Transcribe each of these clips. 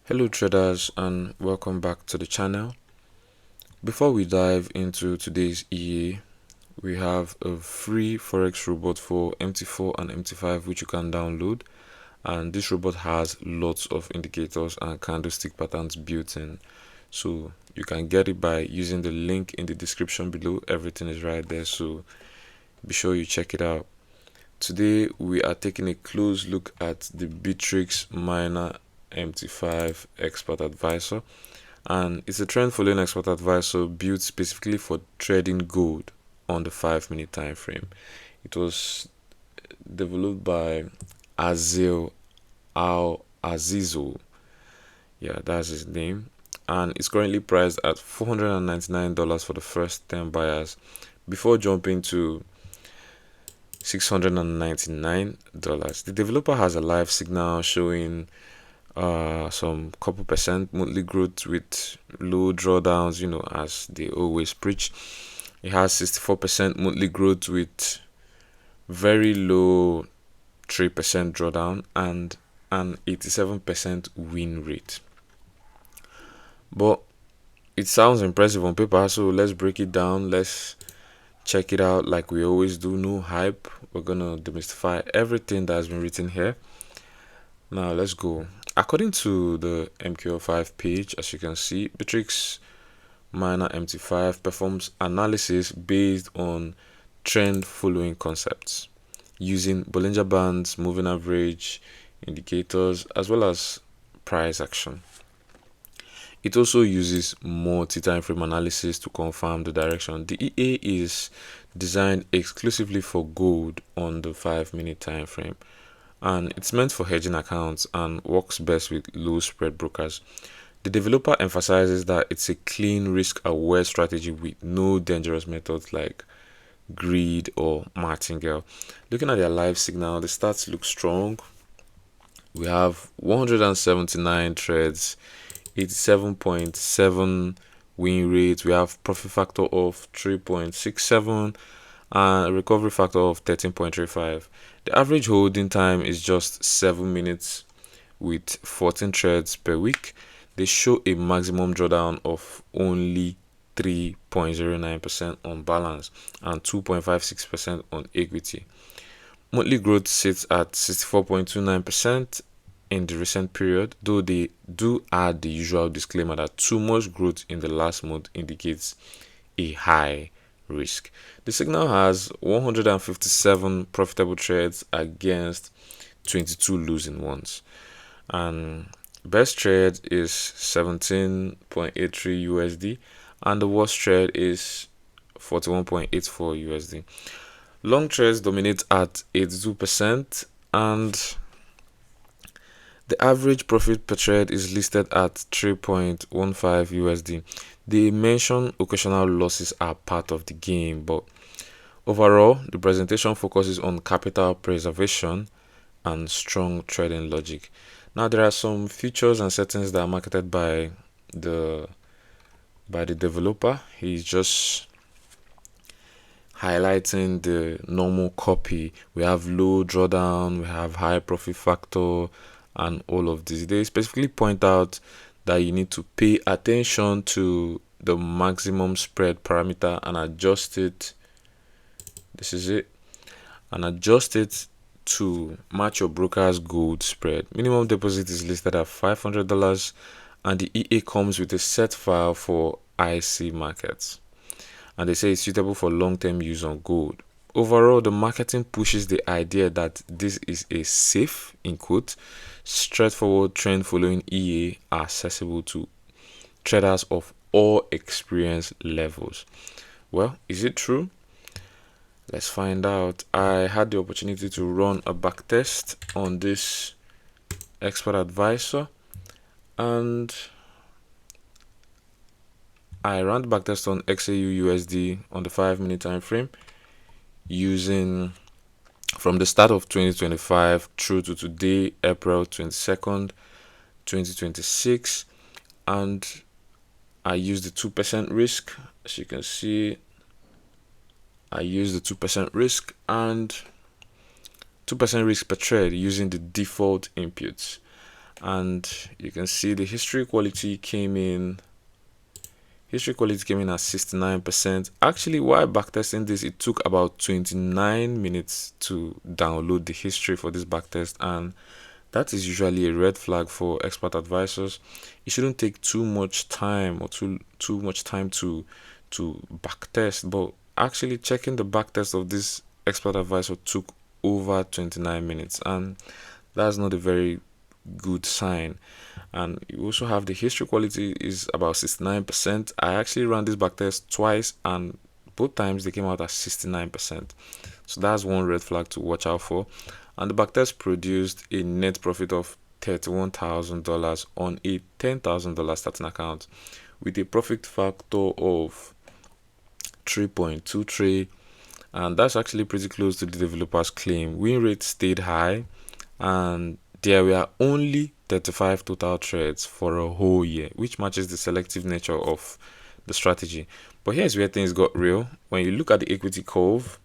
Hello traders and welcome back to the channel. Before we dive into today's EA, we have a free Forex robot for MT4 and MT5 which you can download, and this robot has lots of indicators and candlestick patterns built in, so you can get it by using the link in the description below. Everything is right there, so be sure you check it out. Today we are taking a close look at the Beatrix Miner MT5 Expert Advisor, and it's a trend following expert advisor built specifically for trading gold on the 5-minute time frame. It was developed by Azil Al Azizo, yeah, that's his name, and it's currently priced at $499 for the first 10 buyers before jumping to $699. The developer has a live signal showing some couple percent monthly growth with low drawdowns, as they always preach. It has 64% monthly growth with very low 3% drawdown and an 87% win rate. But it sounds impressive on paper, so let's break it down. Let's check it out like we always do. No hype. We're gonna demystify everything that has been written here. Now let's go. According to the MQL5 page, as you can see, Beatrix Miner MT5 performs analysis based on trend following concepts using Bollinger Bands Moving Average indicators as well as price action. It also uses multi-time frame analysis to confirm the direction. The EA is designed exclusively for gold on the 5-minute time frame, and it's meant for hedging accounts and works best with low spread brokers. The developer emphasizes that it's a clean, risk-aware strategy with no dangerous methods like greed or martingale. Looking at their live signal, the stats look strong. We have 179 trades, 87.7 win rate. We have profit factor of 3.67 and a recovery factor of 13.35. The average holding time is just 7 minutes with 14 trades per week. They show a maximum drawdown of only 3.09% on balance and 2.56% on equity. Monthly growth sits at 64.29% in the recent period, though they do add the usual disclaimer that too much growth in the last month indicates a high risk. The signal has 157 profitable trades against 22 losing ones, and best trade is 17.83 USD and the worst trade is 41.84 USD. Long trades dominate at 82% and the average profit per trade is listed at 3.15 USD. They mention occasional losses are part of the game, but overall, the presentation focuses on capital preservation and strong trading logic. Now, there are some features and settings that are marketed by the developer. He's just highlighting the normal copy. We have low drawdown, we have high profit factor, and all of this. They specifically point out that you need to pay attention to the maximum spread parameter and adjust it. This is it, and adjust it to match your broker's gold spread. Minimum deposit is listed at $500, and the EA comes with a set file for IC markets, and they say it's suitable for long-term use on gold. Overall, the marketing pushes the idea that this is a safe, in quote, straightforward trend following EA accessible to traders of all experience levels. Well, is it true? Let's find out. I had the opportunity to run a backtest on this expert advisor, and I ran the backtest on XAU USD on the 5-minute time frame using from the start of 2025 through to today, April 22nd, 2026, and I used the 2% risk. As you can see, I used the 2% risk and 2% risk per trade using the default inputs, and you can see the history quality came in. History quality came in at 69%. Actually, while backtesting this, it took about 29 minutes to download the history for this backtest, and that is usually a red flag for expert advisors. It shouldn't take too much time or too much time to backtest, but actually checking the backtest of this expert advisor took over 29 minutes, and that's not a very good sign. And you also have the history quality is about 69%. I actually ran this backtest twice, and both times they came out at 69%. So that's one red flag to watch out for. And the backtest produced a net profit of $31,000 on a $10,000 starting account with a profit factor of 3.23, and that's actually pretty close to the developer's claim. Win rate stayed high, and there were only 35 total trades for a whole year, which matches the selective nature of the strategy. But here's where things got real. When you look at the equity curve,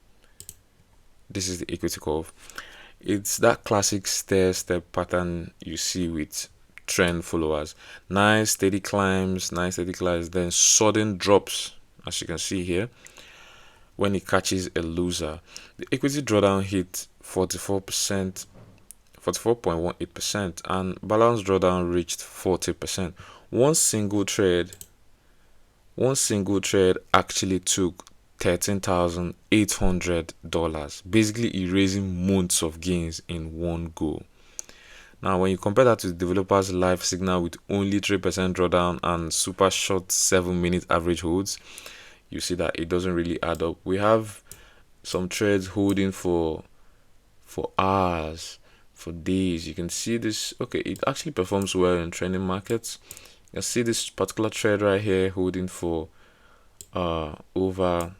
this is the equity curve. It's that classic stair step pattern you see with trend followers. Nice steady climbs, then sudden drops, as you can see here, when it catches a loser. The equity drawdown hit 44%, 44.18%, and balance drawdown reached 40%. One single trade actually took $13,800, basically erasing months of gains in one go. Now, when you compare that to the developer's live signal with only 3% drawdown and super short 7-minute average holds, you see that it doesn't really add up. We have some trades holding for hours, for days. You can see this. Okay, it actually performs well in trending markets. You can see this particular trade right here holding for over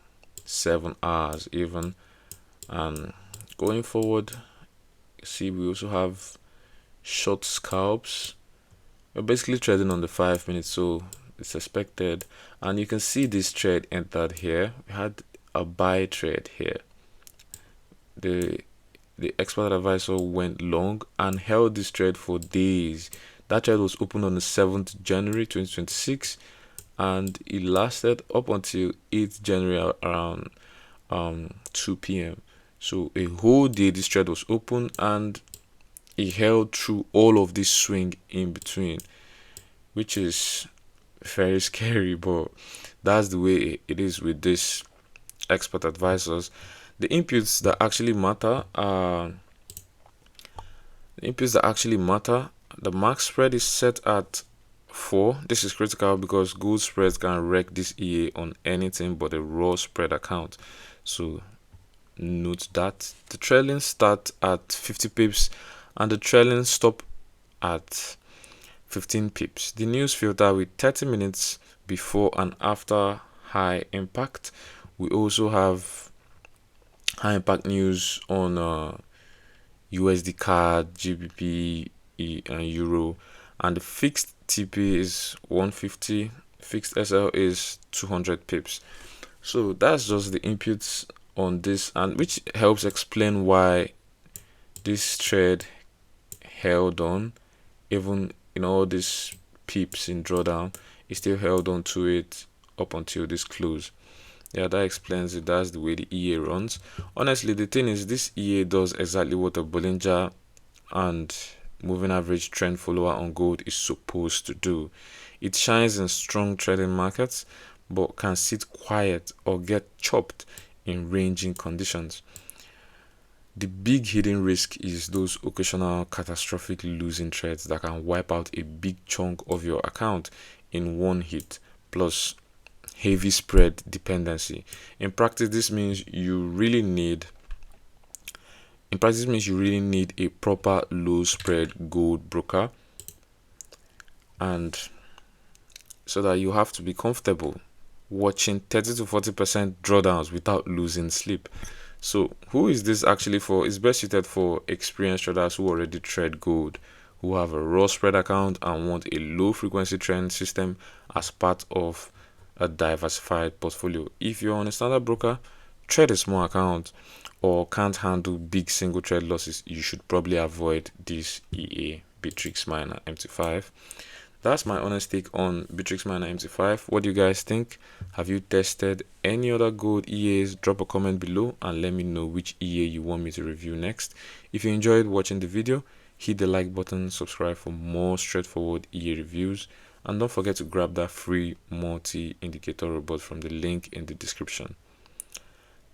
7 hours even. And going forward, you see we also have short scalps. We're basically trading on the 5 minutes, so it's expected. And you can see this trade entered here. We had a buy trade here. The expert advisor went long and held this trade for days. That trade was opened on the 7th January 2026, and it lasted up until 8th January around 2 p.m. So a whole day this trade was open, and it held through all of this swing in between, which is very scary, but that's the way it is with this expert advisors. The inputs that actually matter the max spread is set at 4. This is critical because good spreads can wreck this EA on anything but a raw spread account, so note that. The trailing start at 50 pips and the trailing stop at 15 pips. The news filter with 30 minutes before and after high impact. We also have high impact news on USD CAD, GBP, and Euro, and the fixed TP is 150, fixed SL is 200 pips. So that's just the inputs on this, and which helps explain why this trade held on even in all these pips in drawdown. It still held on to it up until this close. Yeah, that explains it. That's the way the EA runs. Honestly, the thing is, this EA does exactly what a Bollinger and moving average trend follower on gold is supposed to do. It shines in strong trading markets, but can sit quiet or get chopped in ranging conditions. The big hidden risk is those occasional catastrophic losing trades that can wipe out a big chunk of your account in one hit, plus heavy spread dependency. In practice, this means you really need a proper low spread gold broker, and so that you have to be comfortable watching 30 to 40% drawdowns without losing sleep. So who is this actually for? It's best suited for experienced traders who already trade gold, who have a raw spread account and want a low frequency trend system as part of a diversified portfolio. If you're on a standard broker, trade a small account, or can't handle big single trade losses, you should probably avoid this EA. Beatrix Miner MT5. That's my honest take on Beatrix Miner MT5. What do you guys think? Have you tested any other gold EAs? Drop a comment below and let me know which EA you want me to review next. If you enjoyed watching the video, hit the like button, subscribe for more straightforward EA reviews, and don't forget to grab that free multi-indicator robot from the link in the description.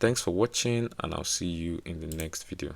Thanks for watching, and I'll see you in the next video.